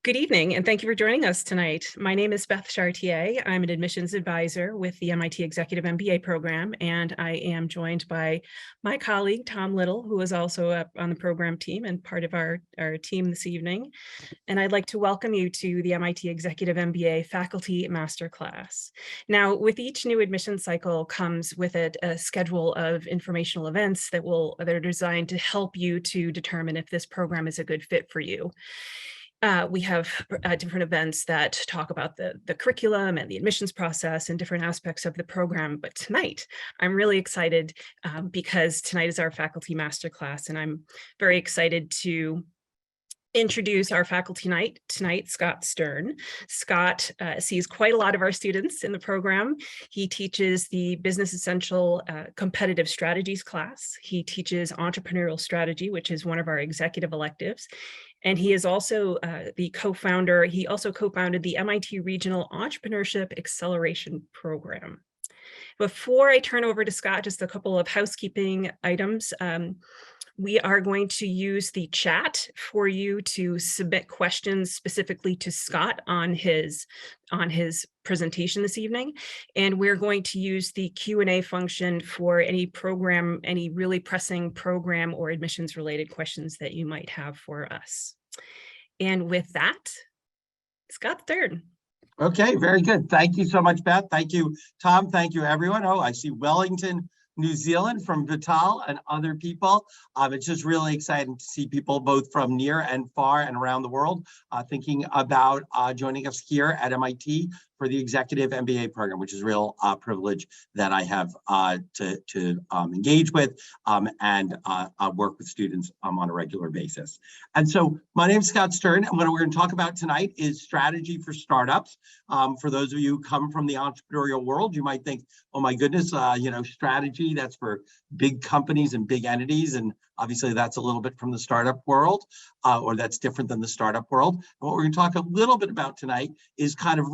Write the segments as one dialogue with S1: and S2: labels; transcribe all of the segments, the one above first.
S1: Good evening, and thank you for joining us tonight. My name is Beth Chartier. I'm an admissions advisor with the MIT Executive MBA program, and I am joined by my colleague, Tom Little, who is also on the program team and part of our team this evening. And I'd like to welcome you to the MIT Executive MBA Faculty Masterclass. Now, with each new admission cycle comes with it a schedule of informational events that are designed to help you to determine if this program is a good fit for you. We have different events that talk about the curriculum and the admissions process and different aspects of the program. But tonight, I'm really excited because tonight is our faculty masterclass, and I'm very excited to introduce our faculty tonight, Scott Stern. Scott sees quite a lot of our students in the program. He teaches the Business Essential Competitive Strategies class. He teaches entrepreneurial strategy, which is one of our executive electives. And he is also the co-founder. He also co-founded the MIT Regional Entrepreneurship Acceleration Program. Before I turn over to Scott, just a couple of housekeeping items. We are going to use the chat for you to submit questions specifically to Scott on his presentation this evening. And we're going to use the Q&A function for any really pressing program or admissions related questions that you might have for us. And with that, Scott Stern.
S2: Okay, very good. Thank you so much, Beth. Thank you, Tom. Thank you, everyone. Oh, I see Wellington, New Zealand from Vital and other people. It's just really exciting to see people both from near and far and around the world thinking about joining us here at MIT for the Executive MBA program, which is a real privilege that I have to engage with and work with students on a regular basis. And so my name is Scott Stern, and what we're going to talk about tonight is strategy for startups. For those of you who come from the entrepreneurial world, you might think, oh my goodness, strategy, that's for big companies and big entities. And obviously that's a little bit from the startup world, or that's different than the startup world. And what we're going to talk a little bit about tonight is kind of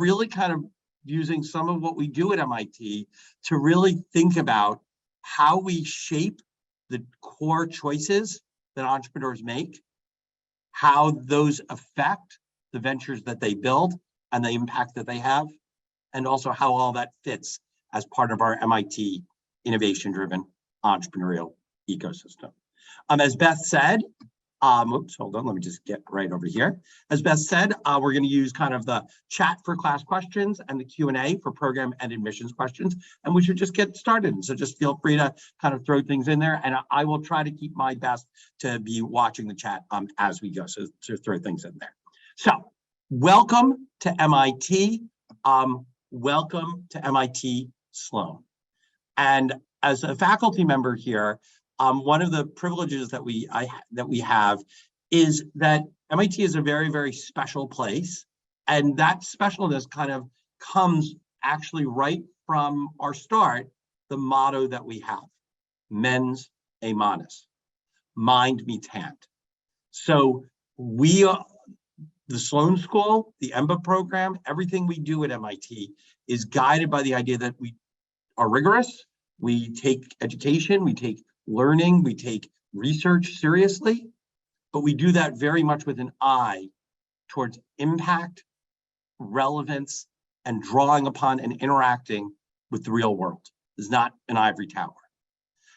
S2: using some of what we do at MIT to really think about how we shape the core choices that entrepreneurs make, how those affect the ventures that they build and the impact that they have, and also how all that fits as part of our MIT innovation-driven entrepreneurial ecosystem. As Beth said, oops, hold on, let me just get right over here. As Beth said, we're going to use kind of the chat for class questions and the Q&A for program and admissions questions, and we should just get started. So just feel free to kind of throw things in there, and I will try to keep my best to be watching the chat as we go, so to throw things in there. So welcome to MIT. Welcome to MIT Sloan. And as a faculty member here, one of the privileges that we have is that MIT is a very, very special place. And that specialness kind of comes actually right from our start, the motto that we have, mens a manus, mind meets hand. So the Sloan School, the EMBA program, everything we do at MIT is guided by the idea that we are rigorous, we take education, we take learning, we take research seriously, but we do that very much with an eye towards impact, relevance, and drawing upon and interacting with the real world. It's not an ivory tower.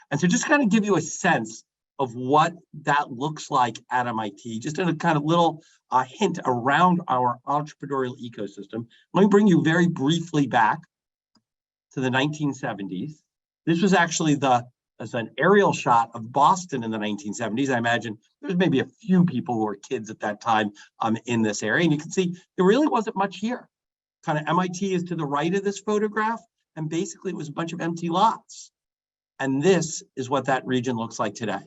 S2: And so just kind of give you a sense of what that looks like at MIT, just in a kind of little hint around our entrepreneurial ecosystem. Let me bring you very briefly back to the 1970s. This was actually as an aerial shot of Boston in the 1970s. I imagine there's maybe a few people who were kids at that time in this area. And you can see there really wasn't much here. Kind of MIT is to the right of this photograph. And basically it was a bunch of empty lots. And this is what that region looks like today.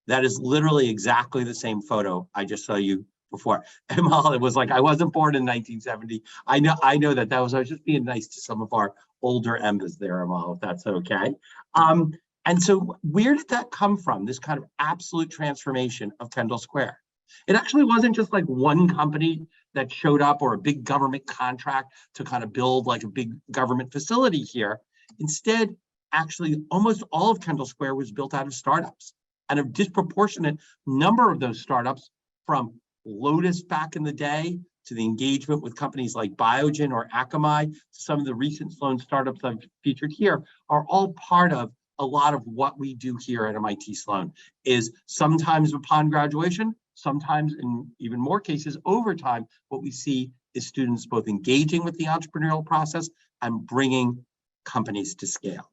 S2: That is literally exactly the same photo I just saw you before. Amal, it was like, I wasn't born in 1970. I know that I was just being nice to some of our older EMBAs there, Amal, if that's okay. And so where did that come from, this kind of absolute transformation of Kendall Square? It actually wasn't just like one company that showed up or a big government contract to kind of build like a big government facility here. Instead, actually, almost all of Kendall Square was built out of startups, and a disproportionate number of those startups from Lotus back in the day, to the engagement with companies like Biogen or Akamai, to some of the recent Sloan startups I've featured here, are all part of a lot of what we do here at MIT Sloan. Is sometimes upon graduation, sometimes in even more cases over time, what we see is students both engaging with the entrepreneurial process and bringing companies to scale.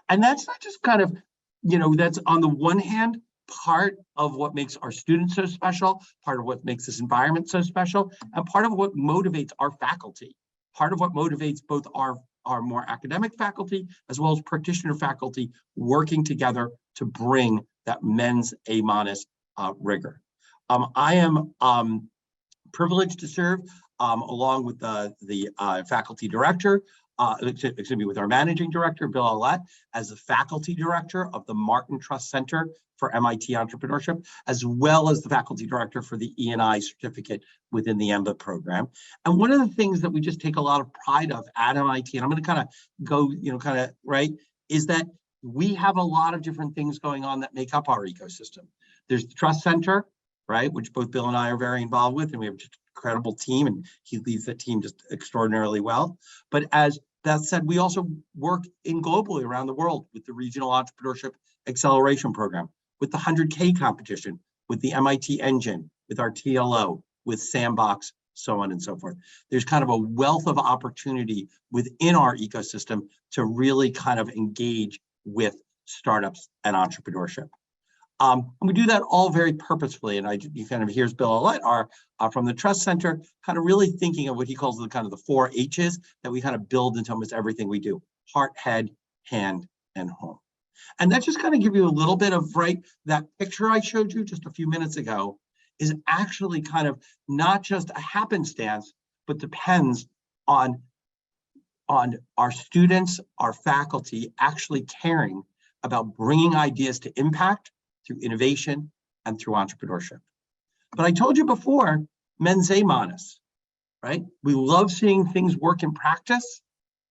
S2: And that's not just kind of, that's on the one hand, part of what makes our students so special, part of what makes this environment so special, and part of what motivates our faculty, part of what motivates both our more academic faculty as well as practitioner faculty working together to bring that men's A- rigor. I am privileged to serve along with the faculty director, with our managing director, Bill Walt, as the faculty director of the Martin Trust Center for MIT Entrepreneurship, as well as the faculty director for the E&I certificate within the EMBA program. And one of the things that we just take a lot of pride of at MIT, and I'm going to kind of go, right, is that we have a lot of different things going on that make up our ecosystem. There's the Trust Center, right, which both Bill and I are very involved with, and we have just an incredible team, and he leads that team just extraordinarily well. But as that said, we also work globally around the world with the Regional Entrepreneurship Acceleration Program, with the 100K competition, with the MIT Engine, with our TLO, with Sandbox, so on and so forth. There's kind of a wealth of opportunity within our ecosystem to really kind of engage with startups and entrepreneurship. And we do that all very purposefully. And you kind of here's Bill Walt, from the Trust Center, kind of really thinking of what he calls the kind of the 4 H's that we kind of build into almost everything we do: heart, head, hand, and home. And that just kind of give you a little bit of, right, that picture I showed you just a few minutes ago is actually kind of not just a happenstance, but depends on our students, our faculty actually caring about bringing ideas to impact through innovation and through entrepreneurship. But I told you before, men's A-, right? We love seeing things work in practice,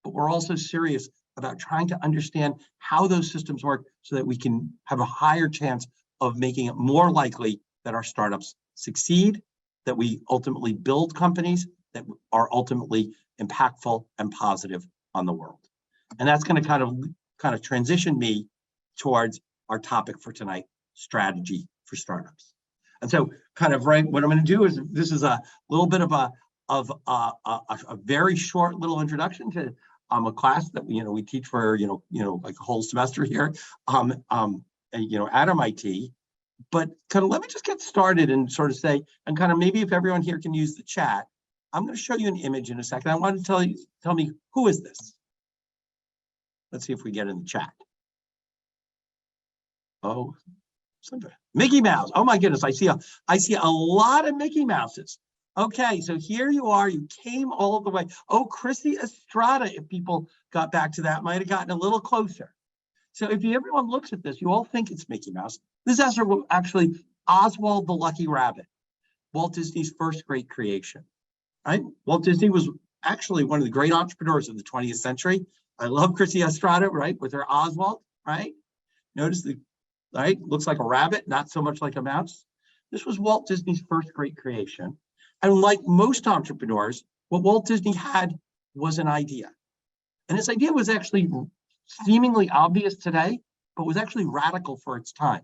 S2: but we're also serious about trying to understand how those systems work so that we can have a higher chance of making it more likely that our startups succeed, that we ultimately build companies that are ultimately impactful and positive on the world. And that's going to kind of transition me towards our topic for tonight: strategy for startups. And so kind of, right, what I'm going to do is, this is a little bit of a very short little introduction to a class that we teach for like a whole semester here at MIT. But kind of let me just get started and sort of say, and kind of maybe if everyone here can use the chat, I'm going to show you an image in a second. I want to tell me, who is this? Let's see if we get in the chat. Oh, Mickey Mouse. Oh my goodness, I see a lot of Mickey Mouses. Okay, so here you are. You came all the way. Oh, Chrissy Estrada, if people got back to that, might have gotten a little closer. So if everyone looks at this, you all think it's Mickey Mouse. This is actually Oswald the Lucky Rabbit, Walt Disney's first great creation, right? Walt Disney was actually one of the great entrepreneurs of the 20th century. I love Chrissy Estrada, right, with her Oswald, right? Notice right, looks like a rabbit, not so much like a mouse. This was Walt Disney's first great creation. And like most entrepreneurs, what Walt Disney had was an idea. And his idea was actually seemingly obvious today, but was actually radical for its time,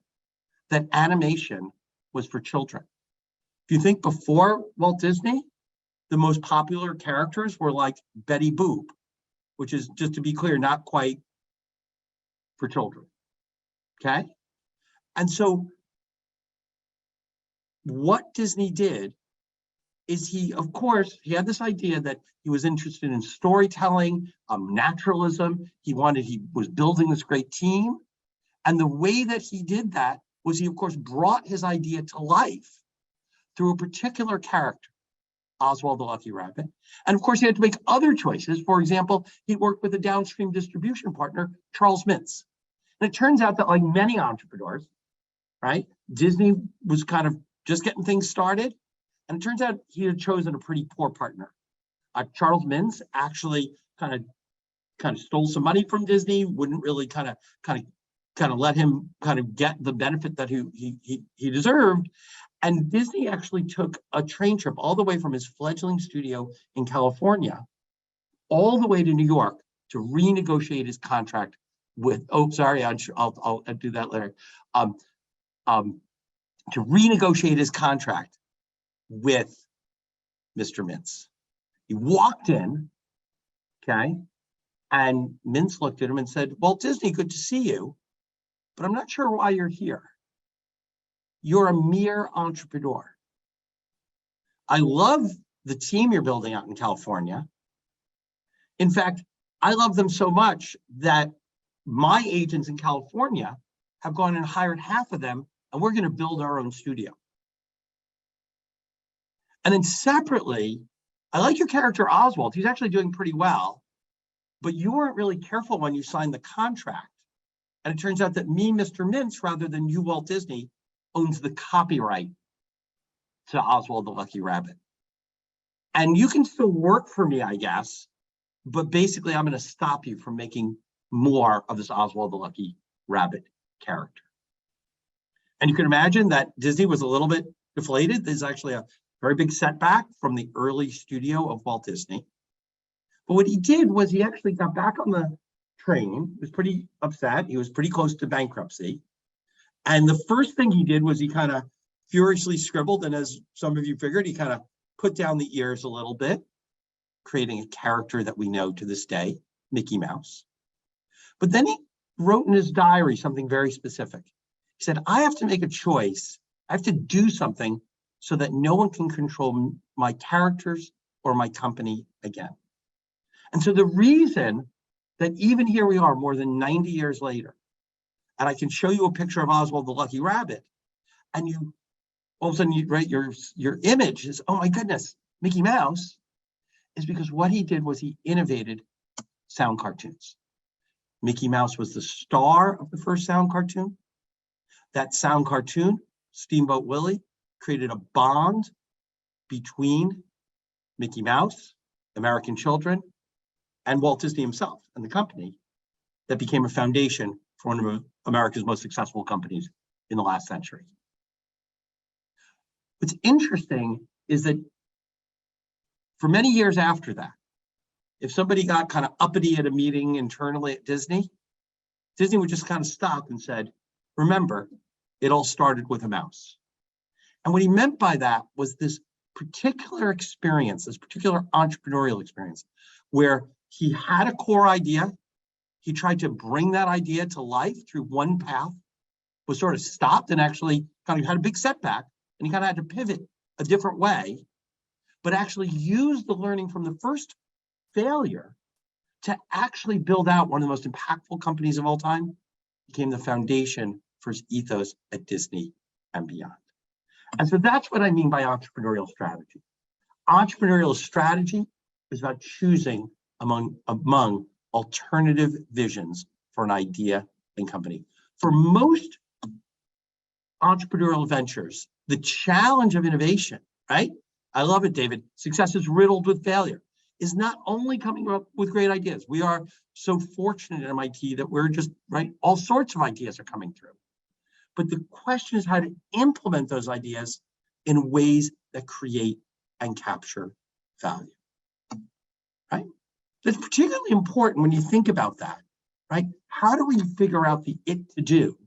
S2: that animation was for children. If you think before Walt Disney, the most popular characters were like Betty Boop, which is, just to be clear, not quite for children, okay? And so what Disney did is he had this idea that he was interested in storytelling, naturalism. He was building this great team. And the way that he did that was he, of course, brought his idea to life through a particular character, Oswald the Lucky Rabbit. And of course, he had to make other choices. For example, he worked with a downstream distribution partner, Charles Mintz. And it turns out that, like many entrepreneurs, right, Disney was kind of just getting things started. And it turns out he had chosen a pretty poor partner. Charles Mintz actually kind of stole some money from Disney, wouldn't really kind of kind of let him kind of get the benefit that he deserved. And Disney actually took a train trip all the way from his fledgling studio in California all the way to New York to renegotiate his contract with, oh, sorry, I'll do that later. To renegotiate his contract with Mr. Mintz. He walked in, okay, and Mintz looked at him and said, "Walt Disney, good to see you, but I'm not sure why you're here. You're a mere entrepreneur. I love the team you're building out in California. In fact, I love them so much that my agents in California have gone and hired half of them, and we're going to build our own studio. And then separately, I like your character Oswald. He's actually doing pretty well, but you weren't really careful when you signed the contract. And it turns out that me, Mr. Mintz, rather than you, Walt Disney, owns the copyright to Oswald the Lucky Rabbit. And you can still work for me, I guess, but basically I'm going to stop you from making more of this Oswald the Lucky Rabbit character." And you can imagine that Disney was a little bit deflated. There's actually a very big setback from the early studio of Walt Disney. But what he did was he actually got back on the train. He was pretty upset. He was pretty close to bankruptcy. And the first thing he did was he kind of furiously scribbled. And as some of you figured, he kind of put down the ears a little bit, creating a character that we know to this day, Mickey Mouse. But then he wrote in his diary something very specific. He said, "I have to make a choice. I have to do something so that no one can control my characters or my company again." And so the reason that even here we are more than 90 years later, and I can show you a picture of Oswald the Lucky Rabbit, and you all of a sudden, right, your image is, oh my goodness, Mickey Mouse, is because what he did was he innovated sound cartoons. Mickey Mouse was the star of the first sound cartoon. That sound cartoon, Steamboat Willie, created a bond between Mickey Mouse, American children, and Walt Disney himself and the company that became a foundation for one of America's most successful companies in the last century. What's interesting is that for many years after that, if somebody got kind of uppity at a meeting internally at Disney, Disney would just kind of stop and said, "Remember, it all started with a mouse." And what he meant by that was this particular experience, this particular entrepreneurial experience, where he had a core idea, he tried to bring that idea to life through one path, was sort of stopped and actually kind of had a big setback, and he kind of had to pivot a different way, but actually use the learning from the first failure to actually build out one of the most impactful companies of all time, became the foundation for his ethos at Disney and beyond. And so that's what I mean by entrepreneurial strategy. Entrepreneurial strategy is about choosing among alternative visions for an idea and company. For most entrepreneurial ventures, the challenge of innovation, right? I love it, David. Success is riddled with failure. Is not only coming up with great ideas. We are so fortunate at MIT that we're just, right, all sorts of ideas are coming through. But the question is how to implement those ideas in ways that create and capture value, right? That's particularly important when you think about that, right? How do we figure out the it to do?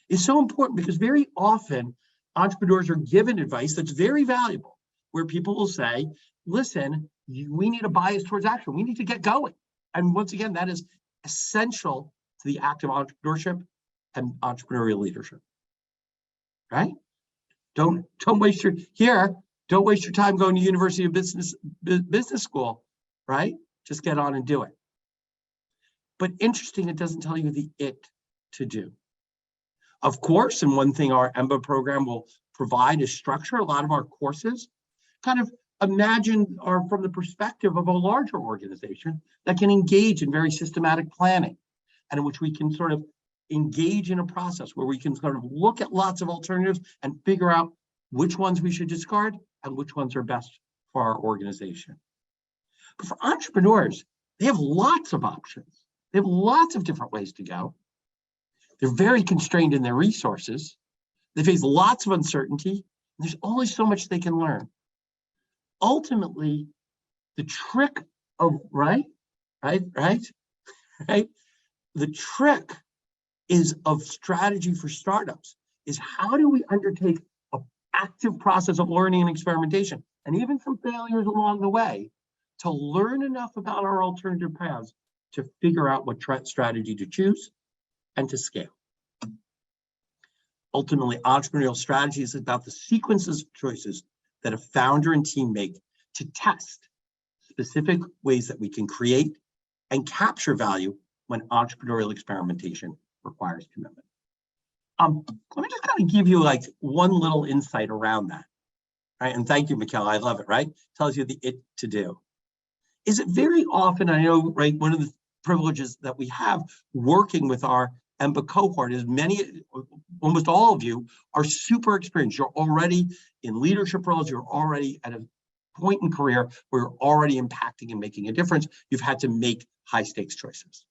S2: It's so important because very often entrepreneurs are given advice that's very valuable, where people will say, listen, we need a bias towards action. We need to get going. And once again, that is essential to the act of entrepreneurship and entrepreneurial leadership, right? Don't waste your time going to University of Business School, right? Just get on and do it. But interesting, it doesn't tell you the it to do. Of course, and one thing our EMBA program will provide is structure. A lot of our courses kind of imagine are from the perspective of a larger organization that can engage in very systematic planning, and in which we can sort of engage in a process where we can sort of look at lots of alternatives and figure out which ones we should discard and which ones are best for our organization. But for entrepreneurs, they have lots of options. They have lots of different ways to go. They're very constrained in their resources. They face lots of uncertainty. And there's only so much they can learn. Ultimately, the trick of, right? The trick is of strategy for startups is how do we undertake an active process of learning and experimentation, and even some failures along the way, to learn enough about our alternative paths to figure out what strategy to choose and to scale. Ultimately, entrepreneurial strategy is about the sequences of choices that a founder and team make to test specific ways that we can create and capture value when entrepreneurial experimentation requires commitment. Let me just kind of give you like one little insight around that. Right? And thank you, Mikkel. I love it, right? Tells you the it to do. Is it very often, I know, right, one of the privileges that we have working with our EMBA cohort is almost all of you are super experienced. You're already in leadership roles. You're already at a point in career where you're already impacting and making a difference. You've had to make high stakes choices.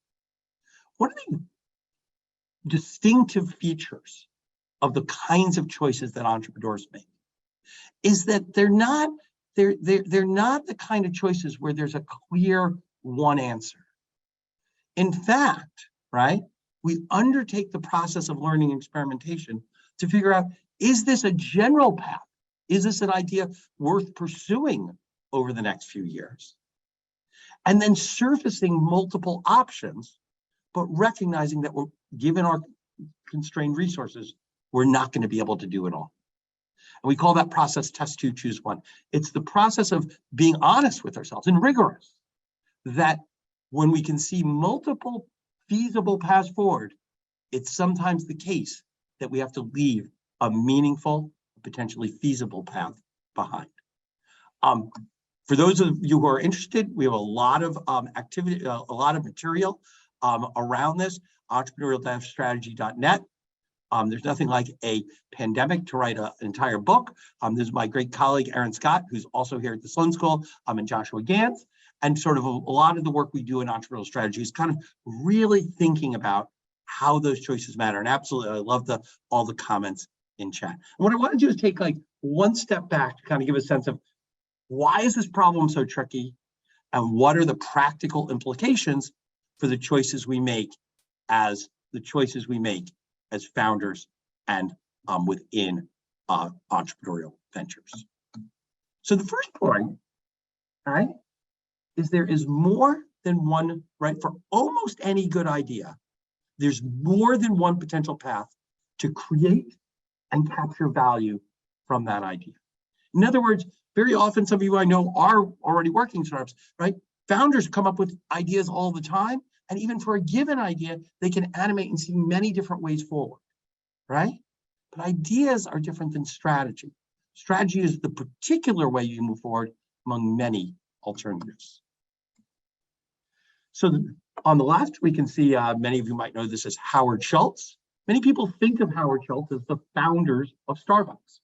S2: One of the distinctive features of the kinds of choices that entrepreneurs make is that they're not the kind of choices where there's a clear one answer. In fact, right, we undertake the process of learning and experimentation to figure out, is this a general path? Is this an idea worth pursuing over the next few years? And then surfacing multiple options, but recognizing that we're, given our constrained resources, we're not going to be able to do it all. And we call that process test two, choose one. It's the process of being honest with ourselves and rigorous, that when we can see multiple feasible paths forward, it's sometimes the case that we have to leave a meaningful, potentially feasible path behind. For those of you who are interested, we have a lot of activity, a lot of material around this, entrepreneurial-strategy.net. There's nothing like a pandemic to write an entire book. This is my great colleague, Aaron Scott, who's also here at the Sloan School, and Joshua Gans. And sort of a lot of the work we do in entrepreneurial strategy is kind of really thinking about how those choices matter. And absolutely, I love all the comments in chat. And what I want to do is take like one step back to kind of give a sense of why is this problem so tricky, and what are the practical implications for the choices we make as founders and within entrepreneurial ventures. So the first point, right, is there is more than one, right, for almost any good idea, there's more than one potential path to create and capture value from that idea. In other words, very often, some of you I know are already working startups, right? Founders come up with ideas all the time, and even for a given idea, they can animate and see many different ways forward, right? But ideas are different than strategy. Strategy is the particular way you move forward among many alternatives. So on the left, we can see, many of you might know this as Howard Schultz. Many people think of Howard Schultz as the founders of Starbucks.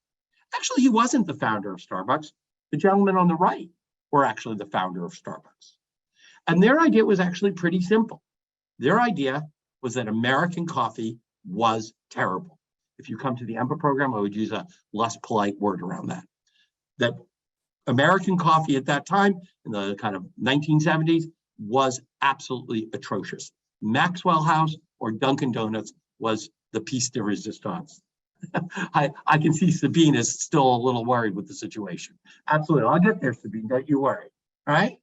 S2: Actually, he wasn't the founder of Starbucks. The gentlemen on the right were actually the founder of Starbucks. And their idea was actually pretty simple. Their idea was that American coffee was terrible. If you come to the EMBA program, I would use a less polite word around that. That American coffee at that time, in the kind of 1970s, was absolutely atrocious. Maxwell House or Dunkin' Donuts was the piece de resistance. I can see Sabine is still a little worried with the situation. Absolutely, I'll get there, Sabine, don't you worry, all right?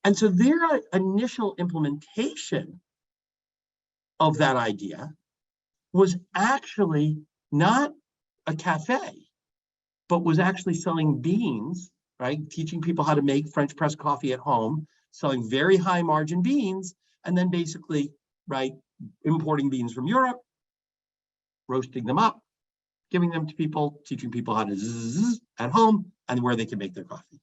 S2: And so their initial implementation of that idea was actually not a cafe, but was actually selling beans, right? Teaching people how to make French press coffee at home, selling very high margin beans, and then basically, right, importing beans from Europe, roasting them up, giving them to people, teaching people how to zzz at home and where they can make their coffee.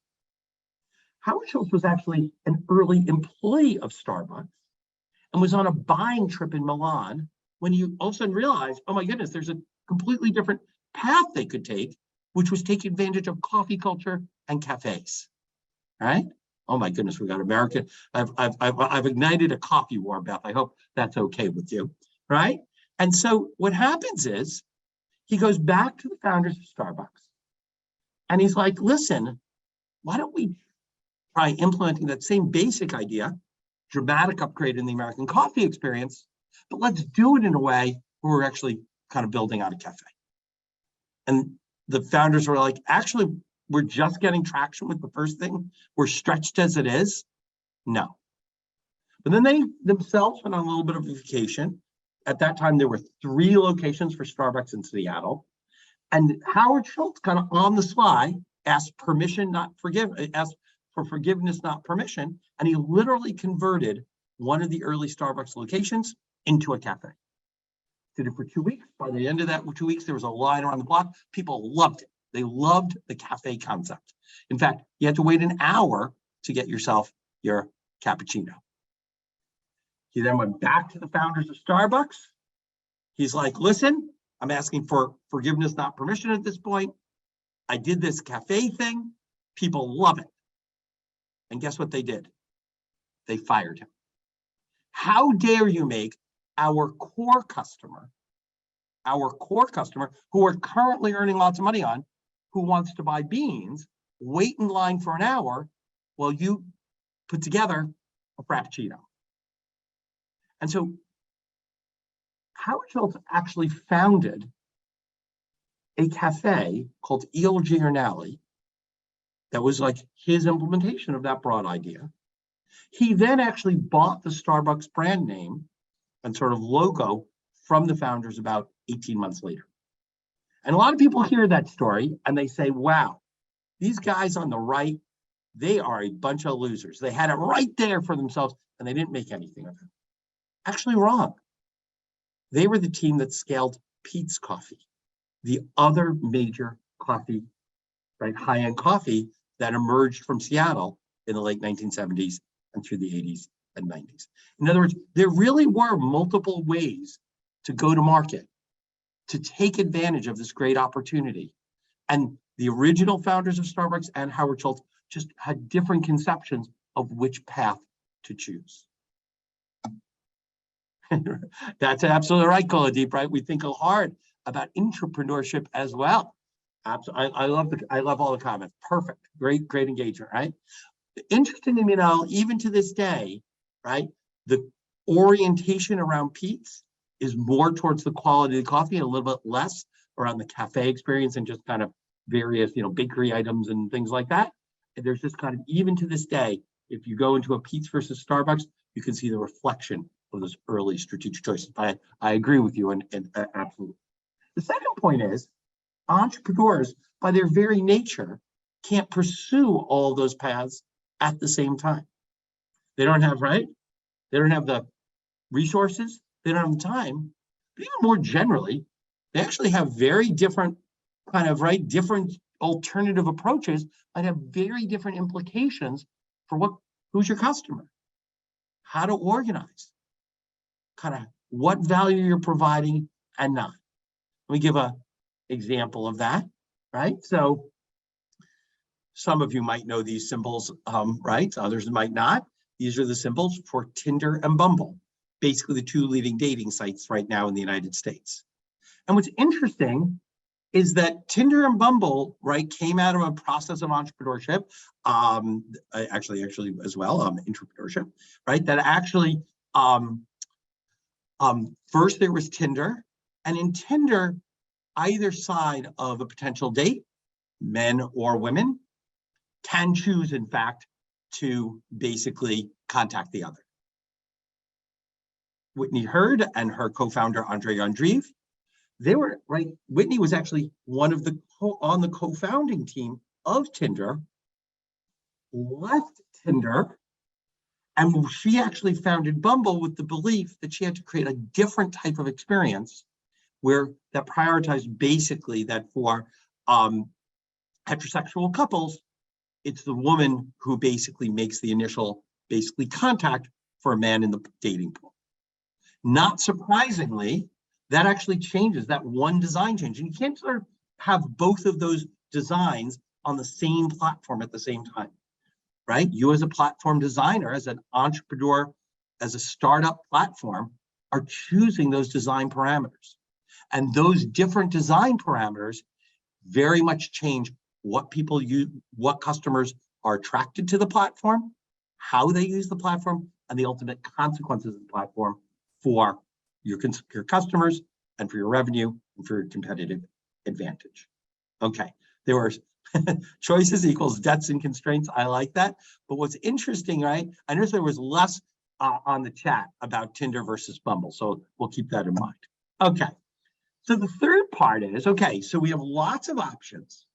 S2: Howard Schultz was actually an early employee of Starbucks and was on a buying trip in Milan when you all of a sudden realized, oh my goodness, there's a completely different path they could take, which was take advantage of coffee culture and cafes, right? Oh my goodness, we got American. I've ignited a coffee war, Beth. I hope that's okay with you. right? And so what happens is he goes back to the founders of Starbucks and he's like, listen, why don't we try implementing that same basic idea, dramatic upgrade in the American coffee experience, but let's do it in a way where we're actually kind of building out a cafe. And the founders were like, actually, we're just getting traction with the first thing. We're stretched as it is. No. But then they themselves went on a little bit of a vacation. At that time, there were 3 locations for Starbucks in Seattle. And Howard Schultz kind of on the sly asked permission, asked for forgiveness, not permission. And he literally converted one of the early Starbucks locations into a cafe. Did it for 2 weeks. By the end of that 2 weeks, there was a line around the block. People loved it. They loved the cafe concept. In fact, you had to wait an hour to get yourself your cappuccino. He then went back to the founders of Starbucks. He's like, listen, I'm asking for forgiveness, not permission at this point. I did this cafe thing. People love it. And guess what they did? They fired him. How dare you make our core customer who are currently earning lots of money on, who wants to buy beans, wait in line for an hour while you put together a frappuccino. And so Howard Schultz actually founded a cafe called Il Giornale that was like his implementation of that broad idea. He then actually bought the Starbucks brand name and sort of logo from the founders about 18 months later. And a lot of people hear that story and they say, wow, these guys on the right, they are a bunch of losers. They had it right there for themselves and they didn't make anything of it. Actually wrong. They were the team that scaled Peet's Coffee, the other major coffee, right, high-end coffee that emerged from Seattle in the late 1970s and through the 80s and 90s. In other words, there really were multiple ways to go to market, to take advantage of this great opportunity. And the original founders of Starbucks and Howard Schultz just had different conceptions of which path to choose. That's absolutely right, Koladeep, right? We think hard about entrepreneurship as well. I love all the comments. Perfect. Great engagement, right? Interestingly, you know, even to this day, right, the orientation around Peet's is more towards the quality of the coffee and a little bit less around the cafe experience and just kind of various, you know, bakery items and things like that. And there's just kind of, even to this day, if you go into a Peet's versus Starbucks, you can see the reflection of those early strategic choices. I agree with you, and absolutely. The second point is, entrepreneurs, by their very nature, can't pursue all those paths at the same time. They don't have, right? They don't have the resources. They don't have the time. But even more generally, they actually have very different kind of, right, different alternative approaches that have very different implications for who's your customer, how to organize, kind of what value you're providing and not. Let me give an example of that, right? So some of you might know these symbols, right? Others might not. These are the symbols for Tinder and Bumble, basically the 2 leading dating sites right now in the United States. And what's interesting is that Tinder and Bumble, right, came out of a process of entrepreneurship, actually as well, entrepreneurship, right? That actually, first there was Tinder, and in Tinder, either side of a potential date, men or women, can choose, in fact, to basically contact the other. Whitney Hurd and her co-founder, Andre Andreev, they were, right, Whitney was actually one of the on the co-founding team of Tinder, left Tinder, and she actually founded Bumble with the belief that she had to create a different type of experience where that prioritized basically that for heterosexual couples, it's the woman who basically makes the initial contact for a man in the dating pool. Not surprisingly, that actually changes, that one design change. And you can't sort of have both of those designs on the same platform at the same time, right? You as a platform designer, as an entrepreneur, as a startup platform, are choosing those design parameters. And those different design parameters very much change what people use, what customers are attracted to the platform, how they use the platform, and the ultimate consequences of the platform for your customers and for your revenue and for your competitive advantage. Okay, there were choices equals debts and constraints. I like that. But what's interesting, right? I noticed there was less on the chat about Tinder versus Bumble. So we'll keep that in mind. Okay. So the third part is, okay, so we have lots of options,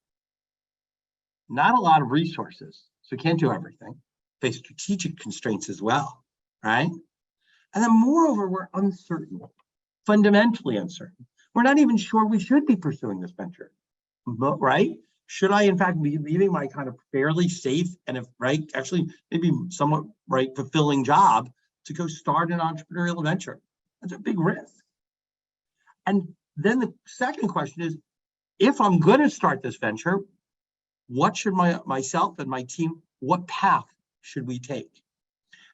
S2: not a lot of resources. So we can't do everything. Face strategic constraints as well, right? And then moreover, we're uncertain, fundamentally uncertain. We're not even sure we should be pursuing this venture, right? Should I, in fact, be leaving my kind of fairly safe and, if right, actually maybe somewhat right fulfilling job to go start an entrepreneurial venture? That's a big risk. And then the second question is, if I'm going to start this venture, what should myself and my team, what path should we take?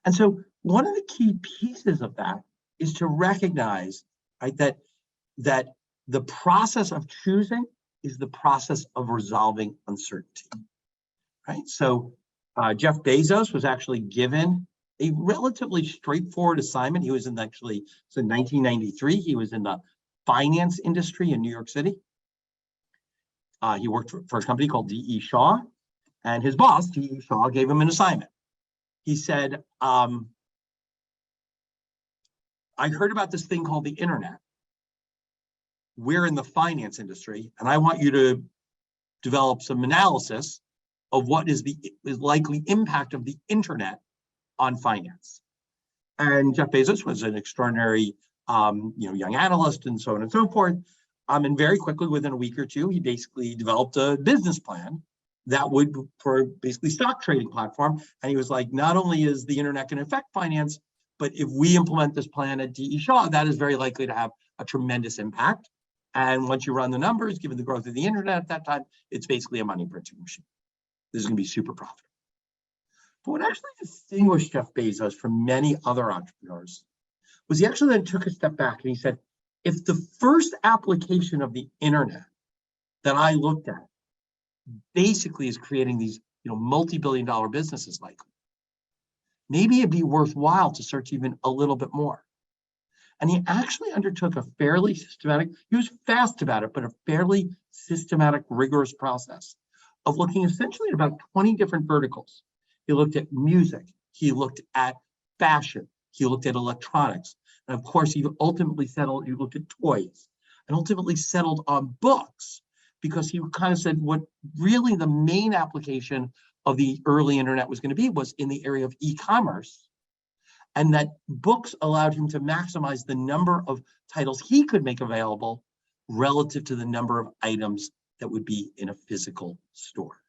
S2: And so one of the key pieces of that is to recognize, right, that the process of choosing is the process of resolving uncertainty, right? So Jeff Bezos was actually given a relatively straightforward assignment. He was in 1993, he was in the finance industry in New York City. He worked for a company called D.E. Shaw, and his boss, D.E. Shaw, gave him an assignment. He said, I heard about this thing called the internet. We're in the finance industry, and I want you to develop some analysis of what is the likely impact of the internet on finance. And Jeff Bezos was an extraordinary young analyst and so on and so forth. And very quickly, within a week or two, he basically developed a business plan that would, for basically stock trading platform. And he was like, not only is the internet going to affect finance, but if we implement this plan at D.E. Shaw, that is very likely to have a tremendous impact. And once you run the numbers, given the growth of the internet at that time, it's basically a money printing machine. This is going to be super profitable. But what actually distinguished Jeff Bezos from many other entrepreneurs was he actually then took a step back and he said, if the first application of the internet that I looked at basically is creating these multi-billion-dollar businesses likely, maybe it'd be worthwhile to search even a little bit more. And he actually undertook a fairly systematic, he was fast about it, but a fairly systematic, rigorous process of looking essentially at about 20 different verticals. He looked at music, he looked at fashion, he looked at electronics, and of course, he ultimately settled, he looked at toys, and ultimately settled on books, because he kind of said what really the main application of the early internet was going to be was in the area of e-commerce, and that books allowed him to maximize the number of titles he could make available relative to the number of items that would be in a physical store.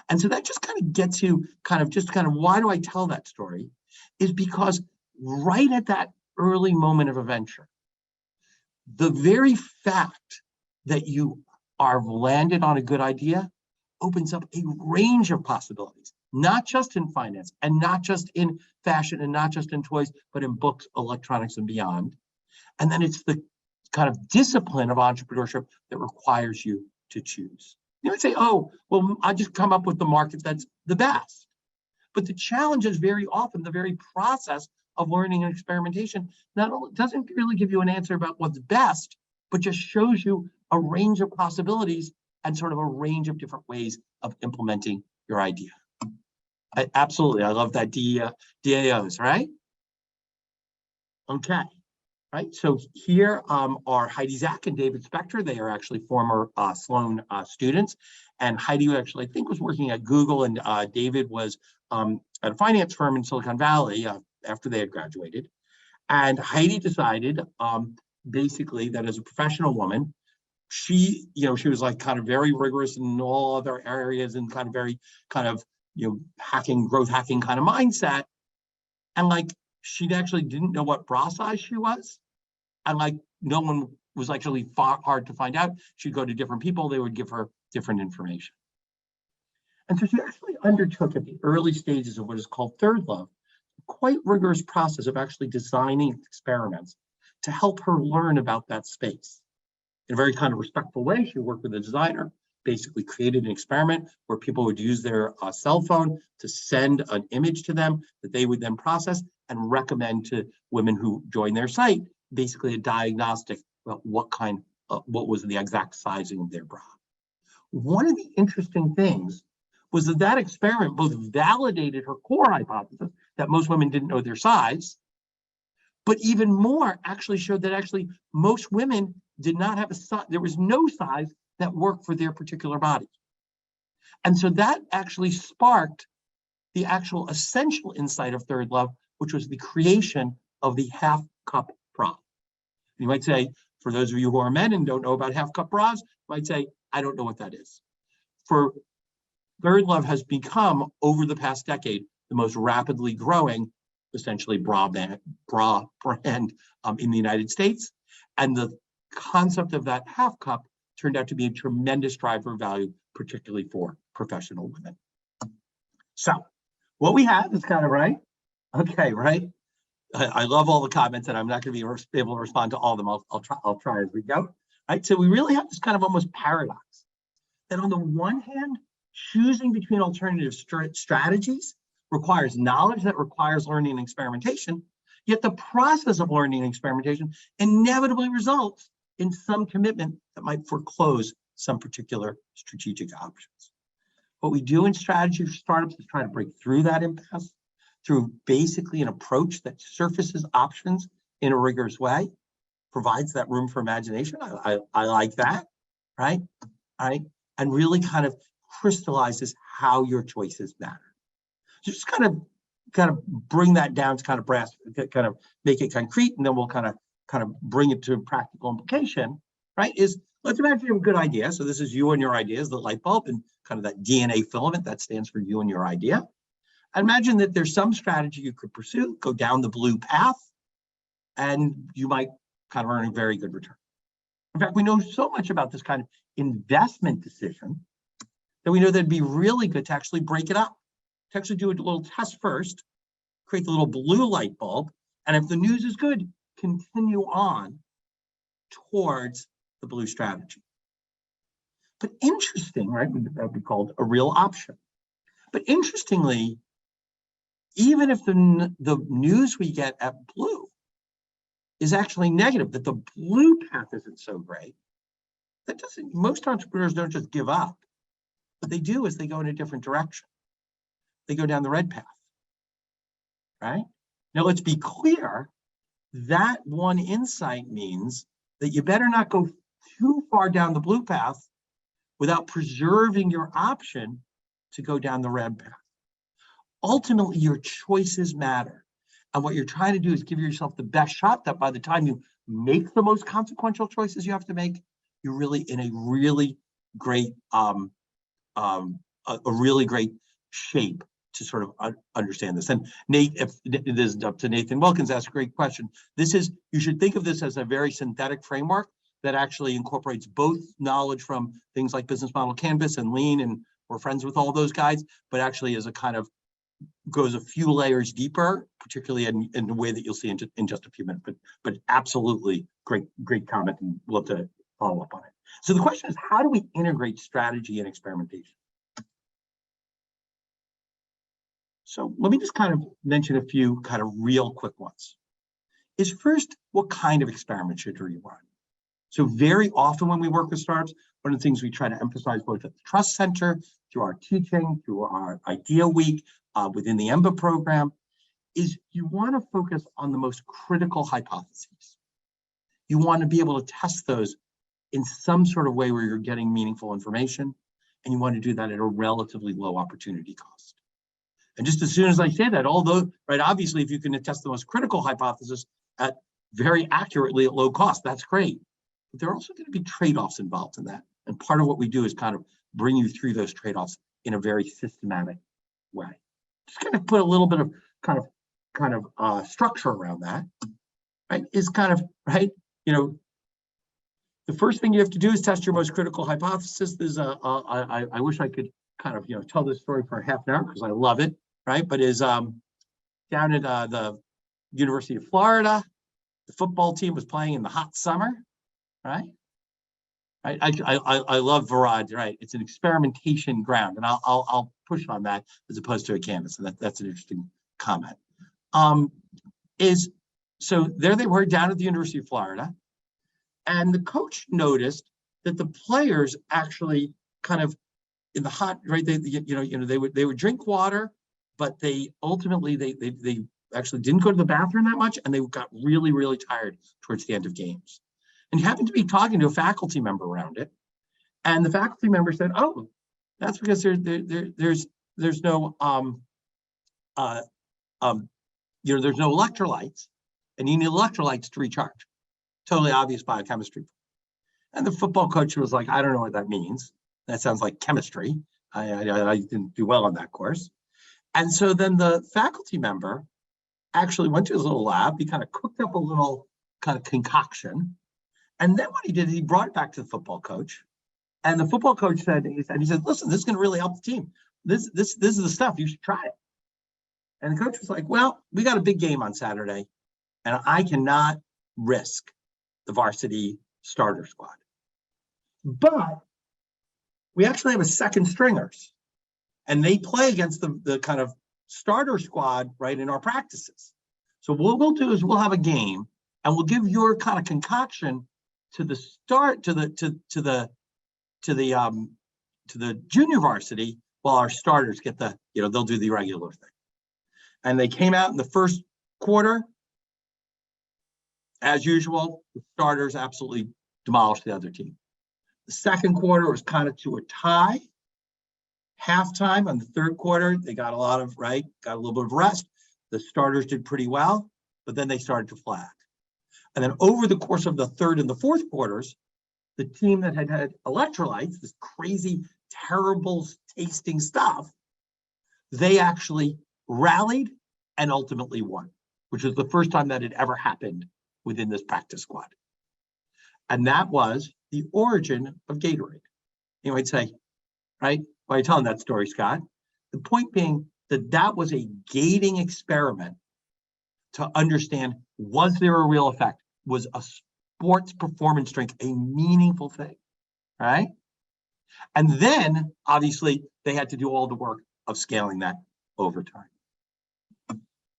S2: And so that just kind of gets you why do I tell that story is because right at that early moment of a venture, the very fact that you are landed on a good idea opens up a range of possibilities, not just in finance and not just in fashion and not just in toys, but in books, electronics, and beyond. And then it's the kind of discipline of entrepreneurship that requires you to choose. You might say, oh, well, I just come up with the market that's the best. But the challenge is very often the very process of learning and experimentation not only doesn't really give you an answer about what's best, but just shows you a range of possibilities and sort of a range of different ways of implementing your idea. Absolutely, I love that DAOs, right? Okay, right, so here are Heidi Zach and David Spector. They are actually former Sloan students. And Heidi actually, I think, was working at Google, and David was at a finance firm in Silicon Valley after they had graduated. And Heidi decided basically that as a professional woman, she was like kind of very rigorous in all other areas and kind of very growth hacking kind of mindset. And like, she actually didn't know what bra size she was. And like, no one was actually hard to find out. She'd go to different people, they would give her different information. And so she actually undertook at the early stages of what is called Third Love, a quite rigorous process of actually designing experiments to help her learn about that space. In a very kind of respectful way, she worked with a designer, basically created an experiment where people would use their cell phone to send an image to them that they would then process and recommend to women who join their site, basically a diagnostic about what was the exact sizing of their bra. One of the interesting things was that experiment both validated her core hypothesis that most women didn't know their size, but even more actually showed that actually most women did not have a size, there was no size that worked for their particular body. And so that actually sparked the actual essential insight of Third Love, which was the creation of the half cup bra. You might say, for those of you who are men and don't know about half cup bras, you might say, I don't know what that is. For Third Love has become, over the past decade, the most rapidly growing, essentially, bra brand in the United States. And the concept of that half cup turned out to be a tremendous driver of value, particularly for professional women. So what we have is kind of right. Okay, right? I love all the comments, and I'm not going to be able to respond to all of them. I'll try as we go. Right? So we really have this kind of almost paradox that on the one hand, choosing between alternative strategies requires knowledge that requires learning and experimentation, yet the process of learning and experimentation inevitably results in some commitment that might foreclose some particular strategic options. What we do in strategy for startups is try to break through that impasse through basically an approach that surfaces options in a rigorous way, provides that room for imagination. I like that, right? And really kind of crystallizes how your choices matter. So just kind of bring that down to kind of brass, kind of make it concrete, and then we'll kind of bring it to practical implication, right? Let's imagine you have a good idea. So this is you and your ideas, the light bulb, and kind of that DNA filament that stands for you and your idea. Imagine that there's some strategy you could pursue, go down the blue path, and you might kind of earn a very good return. In fact, we know so much about this kind of investment decision that we know that it'd be really good to actually break it up, to actually do a little test first, create the little blue light bulb, and if the news is good, continue on towards the blue strategy. But interesting, right? That would be called a real option. But interestingly, even if the news we get at blue is actually negative, that the blue path isn't so great, most entrepreneurs don't just give up. What they do is they go in a different direction. They go down the red path, right? Now, let's be clear, that one insight means that you better not go too far down the blue path without preserving your option to go down the red path. Ultimately, your choices matter. And what you're trying to do is give yourself the best shot that by the time you make the most consequential choices you have to make, you're really in a really great, a really great shape to sort of understand this. And Nate, if it is up to Nathan Wilkins, asked a great question. You should think of this as a very synthetic framework that actually incorporates both knowledge from things like Business Model Canvas and Lean, and we're friends with all those guys, but actually as a kind of goes a few layers deeper, particularly in the way that you'll see in just a few minutes. But absolutely great comment, and we'll have to follow up on it. So the question is, how do we integrate strategy and experimentation? So let me just kind of mention a few kind of real quick ones. Is first, what kind of experiment should you run? So very often when we work with startups, one of the things we try to emphasize both at the Trust Center, through our teaching, through our Idea Week, within the EMBA program, is you want to focus on the most critical hypotheses. You want to be able to test those in some sort of way where you're getting meaningful information, and you want to do that at a relatively low opportunity cost. And just as soon as I say that, although, right, obviously, if you can test the most critical hypothesis at very accurately at low cost, that's great. But there are also going to be trade-offs involved in that. And part of what we do is kind of bring you through those trade-offs in a very systematic way. Just kind of put a little bit of kind of structure around that, right? Is kind of, right, the first thing you have to do is test your most critical hypothesis. I wish I could kind of, tell this story for half an hour because I love it, right? But is down at the University of Florida, The football team was playing in the hot summer, right? I love variety, right? It's an experimentation ground, and I'll push on that as opposed to a canvas. And that's an interesting comment. So there they were down at the University of Florida, and the coach noticed that the players actually kind of in the hot, right? They would drink water, but they ultimately they actually didn't go to the bathroom that much, and they got really, really tired towards the end of games. And he happened to be talking to a faculty member around it, and the faculty member said, "Oh, that's because there's no there's no electrolytes, and you need electrolytes to recharge." Totally obvious biochemistry. And the football coach was like, "I don't know what that means. That sounds like chemistry. I didn't do well on that course." And so then the faculty member actually went to his little lab. He kind of cooked up a little kind of concoction. And then what he did, he brought it back to the football coach. And the football coach said, "Listen, this is going to really help the team. This is the stuff. You should try it." And the coach was like, "Well, we got a big game on Saturday, and I cannot risk the varsity starter squad. But we actually have a second stringers, and they play against the kind of starter squad, right, in our practices. So what we'll do is we'll have a game, and we'll give your kind of concoction to the junior varsity, while our starters get they'll do the regular thing." And they came out in the first quarter. As usual, the starters absolutely demolished the other team. The second quarter was kind of to a tie. Halftime on the third quarter, they got a little bit of rest. The starters did pretty well, but then they started to flag. And then over the course of the third and the fourth quarters, the team that had electrolytes, this crazy, terrible tasting stuff, they actually rallied and ultimately won, which was the first time that had ever happened within this practice squad. And that was the origin of Gatorade. You might say, right? Why are you telling that story, Scott? The point being that was a gating experiment to understand, was there a real effect? Was a sports performance drink a meaningful thing, right? And then, obviously, they had to do all the work of scaling that over time.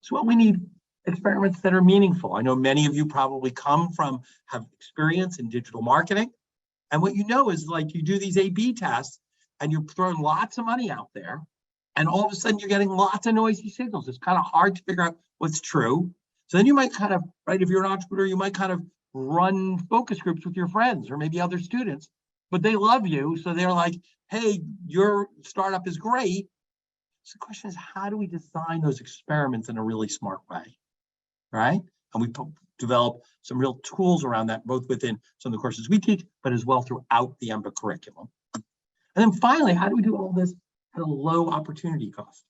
S2: So what we need, experiments that are meaningful. I know many of you probably have experience in digital marketing. And what you know is, like, you do these A/B tests and you're throwing lots of money out there, and all of a sudden you're getting lots of noisy signals. It's kind of hard to figure out what's true. So then you might kind of, right, if you're an entrepreneur, you might kind of run focus groups with your friends or maybe other students, but they love you. So they're like, "Hey, your startup is great." So the question is, how do we design those experiments in a really smart way, right? And we develop some real tools around that, both within some of the courses we teach, but as well throughout the EMBA curriculum. And then finally, how do we do all this at a low opportunity cost,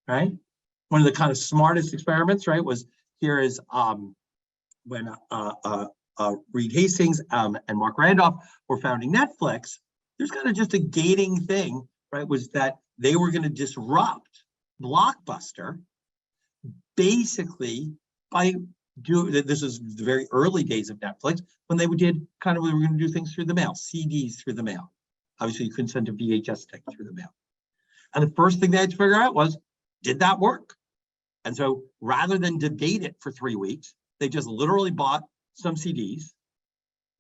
S2: right? One of the kind of smartest experiments, right, was when Reed Hastings and Mark Randolph were founding Netflix. There's kind of just a gating thing, right, was that they were going to disrupt Blockbuster basically by this is the very early days of Netflix, when we were going to do things through the mail, CDs through the mail. Obviously, you couldn't send a VHS stick through the mail. And the first thing they had to figure out was, did that work? And so rather than debate it for 3 weeks, they just literally bought some CDs.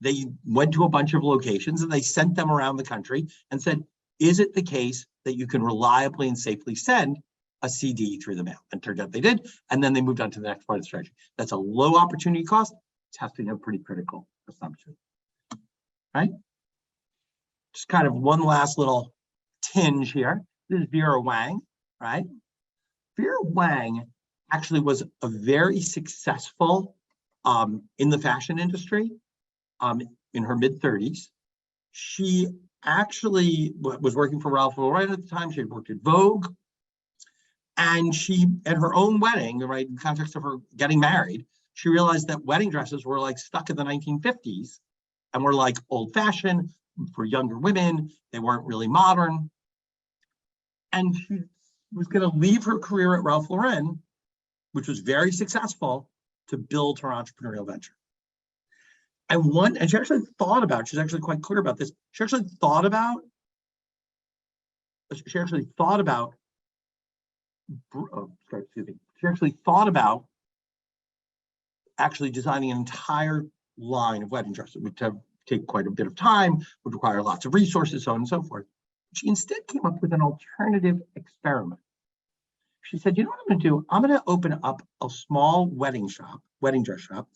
S2: They went to a bunch of locations and they sent them around the country and said, is it the case that you can reliably and safely send a CD through the mail? And turned out they did. And then they moved on to the next part of the strategy. That's a low opportunity cost, testing a pretty critical assumption, right? Just kind of one last little tinge here. This is Vera Wang, right? Vera Wang actually was a very successful in the fashion industry in her mid-30s. She actually was working for Ralph Lauren at the time. She had worked at Vogue. And she, at her own wedding, right, in context of her getting married, she realized that wedding dresses were like stuck in the 1950s and were like old-fashioned for younger women. They weren't really modern. And she was going to leave her career at Ralph Lauren, which was very successful, to build her entrepreneurial venture. And she actually thought about, she's actually quite clear about this. She actually thought about actually designing an entire line of wedding dresses. It would take quite a bit of time, would require lots of resources, so on and so forth. She instead came up with an alternative experiment. She said, you know what I'm going to do? I'm going to open up a small wedding dress shop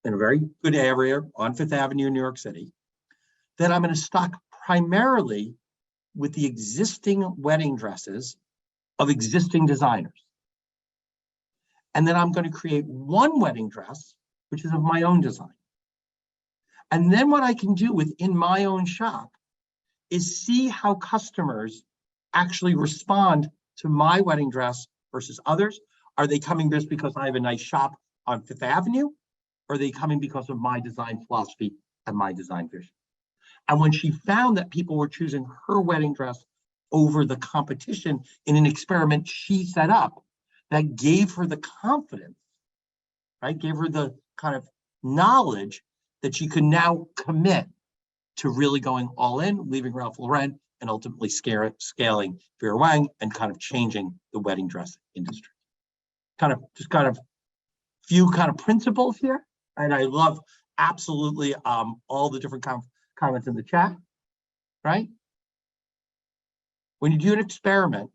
S2: in a very good area on Fifth Avenue in New York City, that I'm going to stock primarily with the existing wedding dresses of existing designers. And then I'm going to create one wedding dress, which is of my own design. And then what I can do within my own shop is see how customers actually respond to my wedding dress versus others. Are they coming just because I have a nice shop on Fifth Avenue? Or are they coming because of my design philosophy and my design vision? And when she found that people were choosing her wedding dress over the competition in an experiment she set up, that gave her the confidence, right? Gave her the kind of knowledge that she could now commit to really going all in, leaving Ralph Lauren, and ultimately scaling Vera Wang and kind of changing the wedding dress industry. Just few principles here. And I love absolutely all the different comments in the chat, right? When you do an experiment,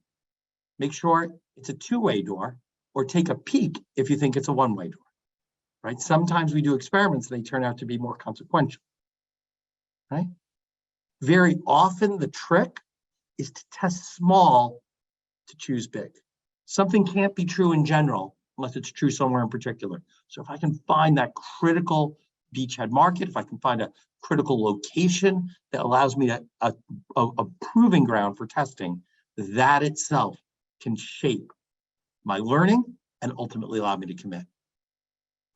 S2: make sure it's a two-way door, or take a peek if you think it's a one-way door, right? Sometimes we do experiments, they turn out to be more consequential, right? Very often the trick is to test small to choose big. Something can't be true in general unless it's true somewhere in particular. So if I can find that critical beachhead market, if I can find a critical location that allows me to a proving ground for testing, that itself can shape my learning and ultimately allow me to commit.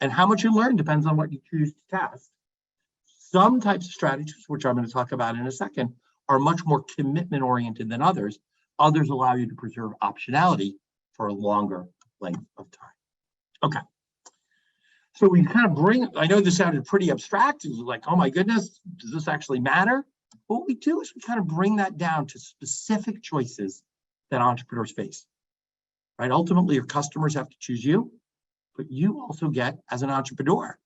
S2: And how much you learn depends on what you choose to test. Some types of strategies, which I'm going to talk about in a second, are much more commitment oriented than others. Others allow you to preserve optionality for a longer length of time. Okay. So we kind of bring, I know this sounded pretty abstract. It was like, oh my goodness, does this actually matter? What we do is we kind of bring that down to specific choices that entrepreneurs face, right? Ultimately, your customers have to choose you, but you also get, as an entrepreneur,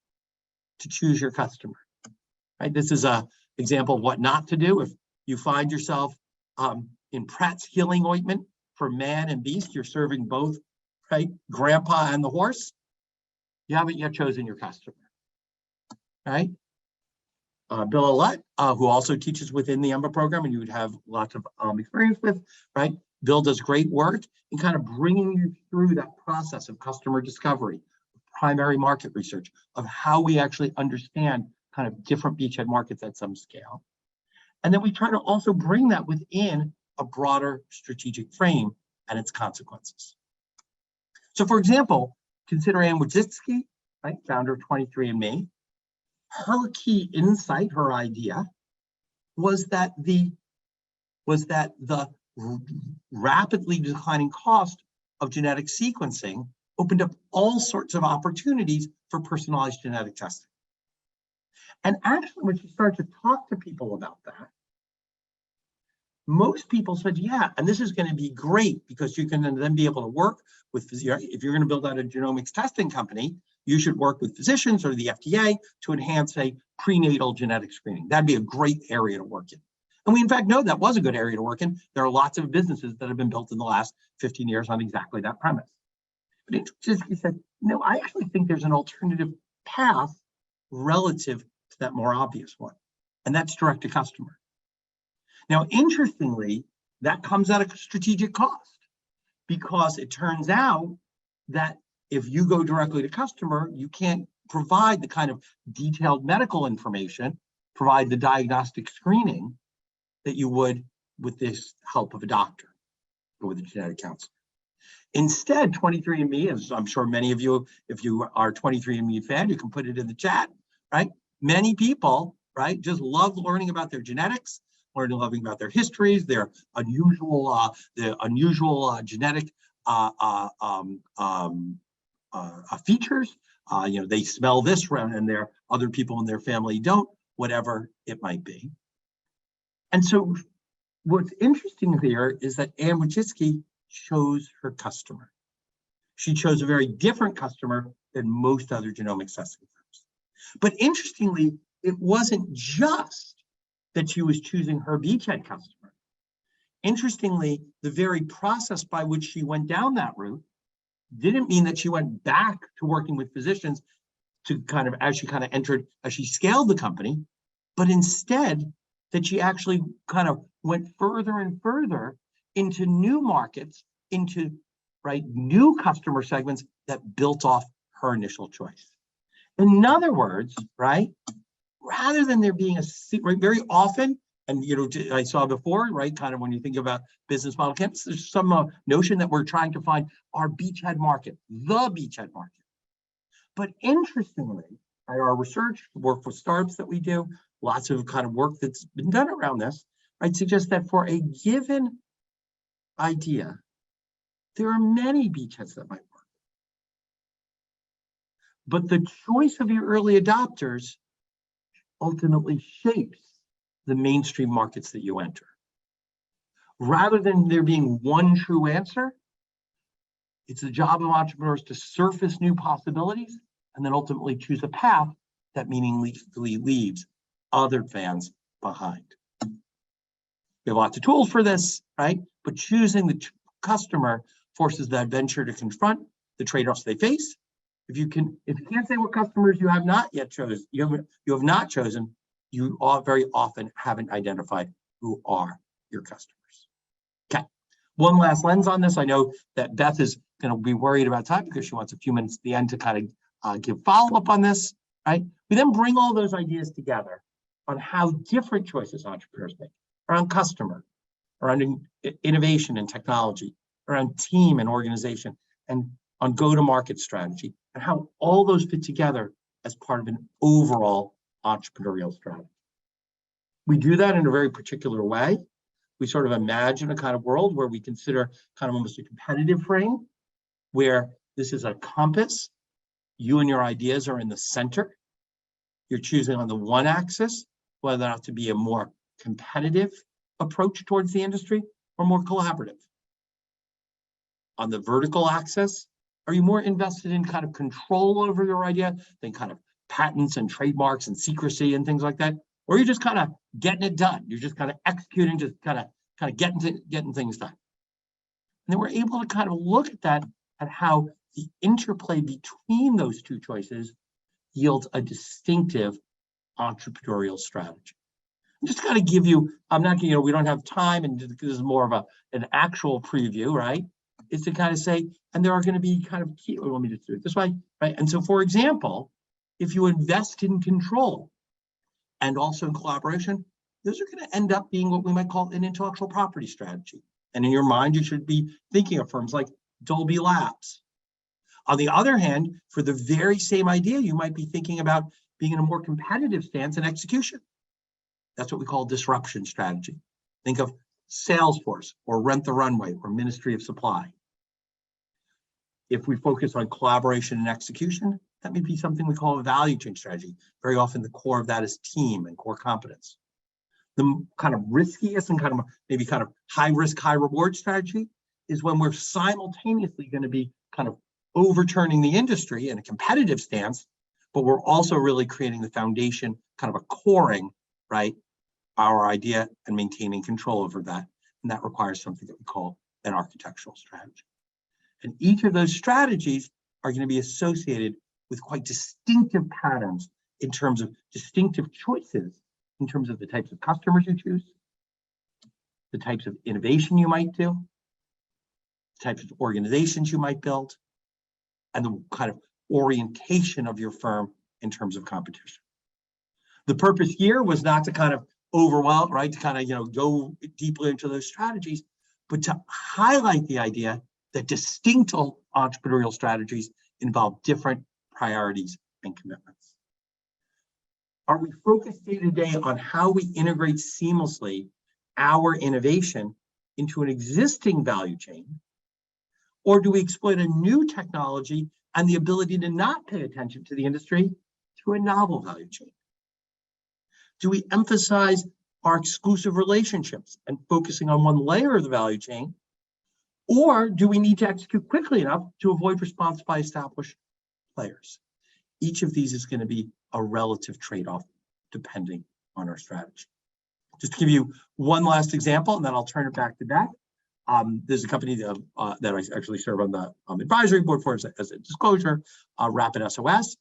S2: to choose your customer, right? This is an example of what not to do. If you find yourself in Pratt's healing ointment for man and beast, you're serving both, right? Grandpa and the horse. You haven't yet chosen your customer, right? Bill Alette, who also teaches within the EMBA program, and you would have lots of experience with, right? Bill does great work in kind of bringing you through that process of customer discovery, primary market research, of how we actually understand kind of different beachhead markets at some scale. And then we try to also bring that within a broader strategic frame and its consequences. So for example, consider Ann Wojcicki, right, founder of 23andMe. Her key insight, her idea, was that the rapidly declining cost of genetic sequencing opened up all sorts of opportunities for personalized genetic testing. And actually, when she started to talk to people about that, most people said, yeah, and this is going to be great because you can then be able to work with, if you're going to build out a genomics testing company, you should work with physicians or the FDA to enhance a prenatal genetic screening. That'd be a great area to work in. And we in fact know that was a good area to work in. There are lots of businesses that have been built in the last 15 years on exactly that premise. But he said, no, I actually think there's an alternative path relative to that more obvious one, and that's direct to customer. Now, interestingly, that comes at a strategic cost, because it turns out that if you go directly to customer, you can't provide the kind of detailed medical information, provide the diagnostic screening that you would with this help of a doctor or with a genetic counselor. Instead, 23andMe, as I'm sure many of you, if you are a 23andMe fan, you can put it in the chat, right? Many people, right, just love learning about their genetics, loving about their histories, their unusual genetic features, They smell this round and their other people in their family don't, whatever it might be. And so what's interesting here is that Anne Wojcicki chose her customer. She chose a very different customer than most other genomics testing firms. But interestingly, it wasn't just that she was choosing her beachhead customer. Interestingly, the very process by which she went down that route didn't mean that she went back to working with physicians to as she scaled the company, but instead that she actually went further and further into new markets, into new customer segments that built off her initial choice. In other words, rather than there being very often, and I saw before, when you think about business model campus, there's some notion that we're trying to find our beachhead market, the beachhead market. But interestingly, our research work with startups that we do, lots of work that's been done around this, suggests that for a given idea, there are many beachheads that might work. But the choice of your early adopters ultimately shapes the mainstream markets that you enter. Rather than there being one true answer, it's the job of entrepreneurs to surface new possibilities and then ultimately choose a path that meaningfully leaves other fans behind. We have lots of tools for this, but choosing the customer forces that venture to confront the trade-offs they face. If you can't say what customers you have not yet chosen, you have not chosen, you very often haven't identified who are your customers. Okay, one last lens on this. I know that Beth is going to be worried about time because she wants a few minutes at the end to give follow-up on this. We then bring all those ideas together on how different choices entrepreneurs make around customer, around innovation and technology, around team and organization, and on go-to-market strategy, and how all those fit together as part of an overall entrepreneurial strategy. We do that in a very particular way. We sort of imagine a kind of world where we consider almost a competitive frame, where this is a compass. You and your ideas are in the center. You're choosing on the one axis whether or not to be a more competitive approach towards the industry or more collaborative. On the vertical axis, are you more invested in control over your idea than patents and trademarks and secrecy and things like that? Or you're just getting it done. You're just executing, just getting things done. And then we're able to look at that, at how the interplay between those two choices yields a distinctive entrepreneurial strategy. I'm just going to give you, we don't have time, and this is more of an actual preview, is to say, and there are going to be key, let me just do it this way, And so, for example, if you invest in control and also in collaboration, those are going to end up being what we might call an intellectual property strategy. And in your mind, you should be thinking of firms like Dolby Labs. On the other hand, for the very same idea, you might be thinking about being in a more competitive stance in execution. That's what we call disruption strategy. Think of Salesforce or Rent the Runway or Ministry of Supply. If we focus on collaboration and execution, that may be something we call a value chain strategy. Very often the core of that is team and core competence. The riskiest and maybe high risk, high reward strategy is when we're simultaneously going to be overturning the industry in a competitive stance, but we're also really creating the foundation, a coring, our idea and maintaining control over that. And that requires something that we call an architectural strategy. And each of those strategies are going to be associated with quite distinctive patterns in terms of distinctive choices, in terms of the types of customers you choose, the types of innovation you might do, the types of organizations you might build, and the orientation of your firm in terms of competition. The purpose here was not to overwhelm, to go deeply into those strategies, but to highlight the idea that distinct entrepreneurial strategies involve different priorities and commitments. Are we focused day to day on how we integrate seamlessly our innovation into an existing value chain? Or do we exploit a new technology and the ability to not pay attention to the industry through a novel value chain? Do we emphasize our exclusive relationships and focusing on one layer of the value chain? Or do we need to execute quickly enough to avoid response by established players? Each of these is going to be a relative trade-off depending on our strategy. Just to give you one last example, and then I'll turn it back to Beth. There's a company that I actually serve on the advisory board for as a disclosure, Rapid SOS.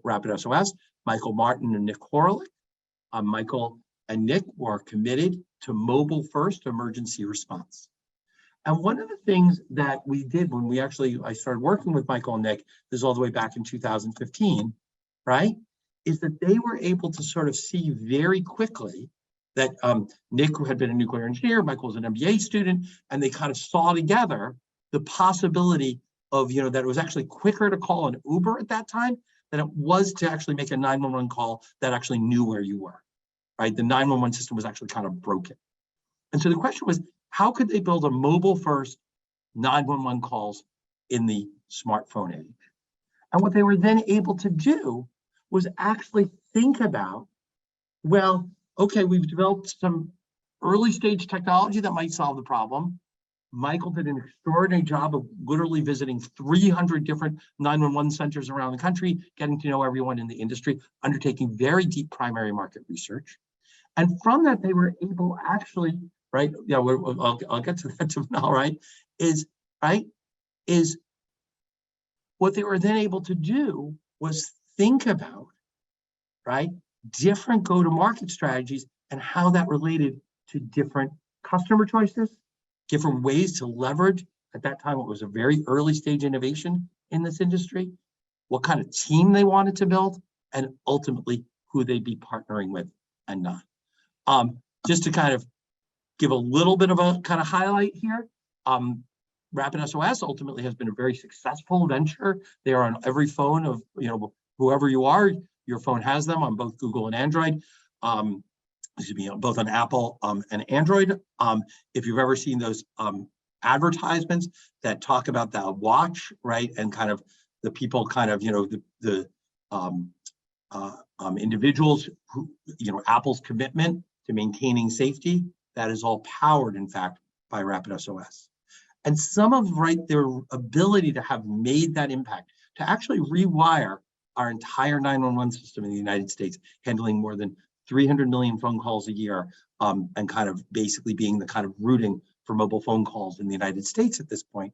S2: Rapid SOS, Michael Martin and Nick Horlick. Michael and Nick were committed to mobile first emergency response. And one of the things that we did when I started working with Michael and Nick, this is all the way back in 2015, right, is that they were able to sort of see very quickly that Nick had been a nuclear engineer, Michael was an MBA student, and they kind of saw together the possibility of, that it was actually quicker to call an Uber at that time than it was to actually make a 911 call that actually knew where you were, right? The 911 system was actually kind of broken. And so the question was, how could they build a mobile first 911 calls in the smartphone age? And what they were then able to do was actually think about, well, okay, we've developed some early stage technology that might solve the problem. Michael did an extraordinary job of literally visiting 300 different 911 centers around the country, getting to know everyone in the industry, undertaking very deep primary market research. And from that, they were able actually, right? Yeah, I'll get to that now, right? Is what they were then able to do was think about, right, different go-to-market strategies and how that related to different customer choices, different ways to leverage, at that time, it was a very early stage innovation in this industry, what kind of team they wanted to build, and ultimately who they'd be partnering with and not. Just to kind of give a little bit of a kind of highlight here, Rapid SOS ultimately has been a very successful venture. They are on every phone of, whoever you are, your phone has them on both Google and Android. Both on Apple and Android. If you've ever seen those advertisements that talk about the watch, right, and kind of the people kind of, the individuals who, Apple's commitment to maintaining safety, that is all powered, in fact, by Rapid SOS. And some of, their ability to have made that impact, to actually rewire our entire 911 system in the United States, handling more than 300 million phone calls a year, and kind of basically being the kind of routing for mobile phone calls in the United States at this point.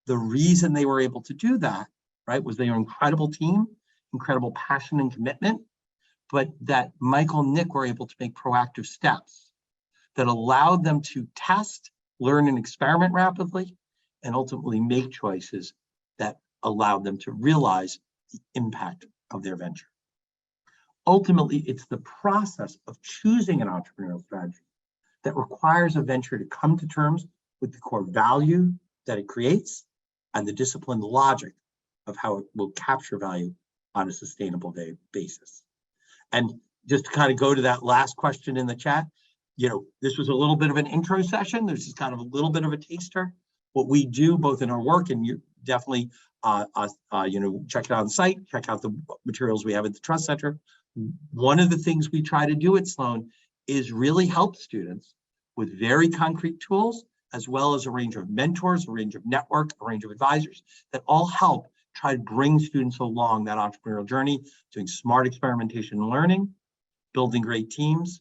S2: The reason they were able to do that, right, was their incredible team, incredible passion and commitment, but that Michael and Nick were able to make proactive steps that allowed them to test, learn, and experiment rapidly, and ultimately make choices that allowed them to realize the impact of their venture. Ultimately, it's the process of choosing an entrepreneurial strategy that requires a venture to come to terms with the core value that it creates and the disciplined logic of how it will capture value on a sustainable basis. And just to kind of go to that last question in the chat, this was a little bit of an intro session. This is kind of a little bit of a taster. What we do both in our work, and you definitely check it out on the site, check out the materials we have at the Trust Center. One of the things we try to do at Sloan is really help students with very concrete tools, as well as a range of mentors, a range of network, a range of advisors that all help try to bring students along that entrepreneurial journey, doing smart experimentation and learning, building great teams,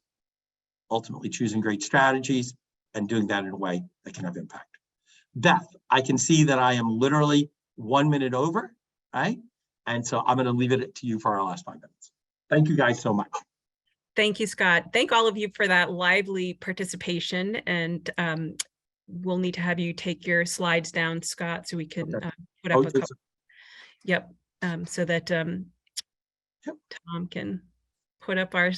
S2: ultimately choosing great strategies, and doing that in a way that can have impact. Beth, I can see that I am literally 1 minute over, right? And so I'm going to leave it to you for our last 5 minutes. Thank you guys so much.
S1: Thank you, Scott. Thank all of you for that lively participation. And we'll need to have you take your slides down, Scott, so we can put up a couple. Yep. So that Tom can put up our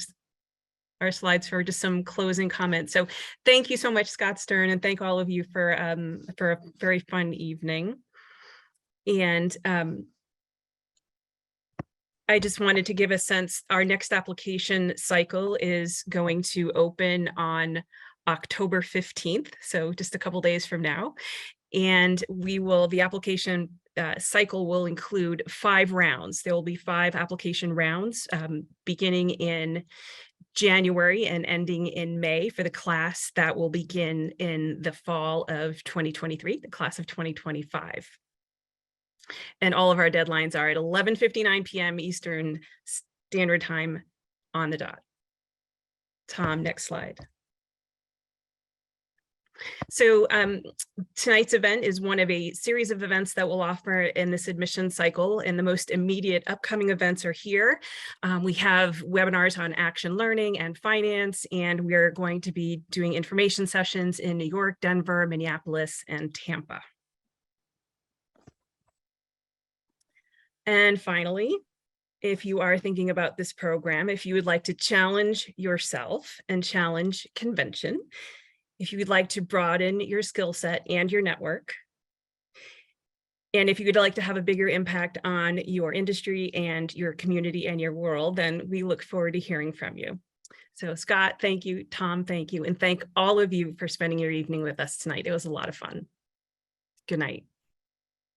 S1: slides for just some closing comments. So thank you so much, Scott Stern, and thank all of you for a very fun evening. And I just wanted to give a sense, our next application cycle is going to open on October 15th, so just a couple days from now. And the application cycle will include 5 rounds. There will be 5 application rounds beginning in January and ending in May for the class that will begin in the fall of 2023, the class of 2025. And all of our deadlines are at 11:59 p.m. Eastern Standard Time on the dot. Tom, next slide. So tonight's event is one of a series of events that we'll offer in this admission cycle, and the most immediate upcoming events are here. We have webinars on action learning and finance, and we're going to be doing information sessions in New York, Denver, Minneapolis, and Tampa. And finally, if you are thinking about this program, if you would like to challenge yourself and challenge convention, if you would like to broaden your skill set and your network, and if you would like to have a bigger impact on your industry and your community and your world, then we look forward to hearing from you. So Scott, thank you. Tom, thank you. And thank all of you for spending your evening with us tonight. It was a lot of fun. Good night.